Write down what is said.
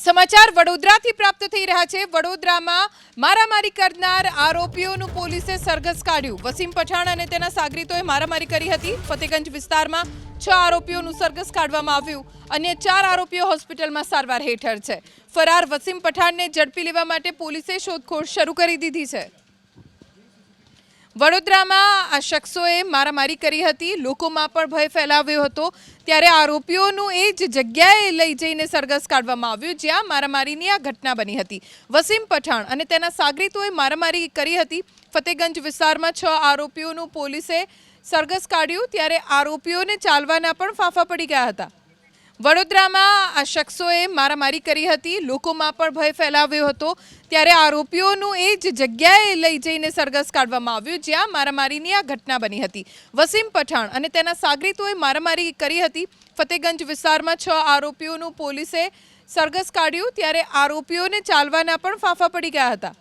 સમાચાર વડોદરાથી પ્રાપ્ત થઈ રહ્યા છે। વડોદરામાં મારામારી કરનાર આરોપીઓનું પોલીસે સરઘસ કાઢ્યું। વસીમ પઠાણ અને તેના સાગરીતોએ મારામારી કરી હતી। ફતેગંજ વિસ્તારમાં 6 આરોપીઓનું સરઘસ કાઢવામાં આવ્યું। અન્ય 4 આરોપીઓ હોસ્પિટલમાં સારવાર હેઠળ છે। ફરાર વસીમ પઠાણને ઝડપી લેવા માટે પોલીસે શોધખોળ શરૂ કરી દીધી છે। વડોદરામાં આ શખ્સોએ મારામારી કરી હતી, લોકોમાં પણ ભય ફેલાવ્યો હતો। ત્યારે આરોપીઓનું એ જ જગ્યાએ લઈ જઈને સરઘસ કાઢવામાં આવ્યું જ્યાં મારામારીની આ ઘટના બની હતી। વસીમ પઠાણ અને તેના સાગરીતોએ મારામારી કરી હતી। ફતેગંજ વિસ્તારમાં 6 આરોપીઓનું પોલીસે સરઘસ કાઢ્યું। ત્યારે આરોપીઓને ચાલવાના પણ ફાંફા પડી ગયા હતા। વડોદરામાં આ શખ્સોએ મારામારી કરી હતી, લોકોમાં પણ ભય ફેલાવ્યો હતો। ત્યારે આરોપીઓનું એ જ જગ્યાએ લઈ જઈને સરઘસ કાઢવામાં આવ્યું જ્યાં મારામારીની આ ઘટના બની હતી। વસીમ પઠાણ અને તેના સાગરીતોએ મારામારી કરી હતી। ફતેગંજ વિસ્તારમાં 6 આરોપીઓનું પોલીસે સરઘસ કાઢ્યું। ત્યારે આરોપીઓને ચાલવાના પણ ફાંફા પડી ગયા હતા।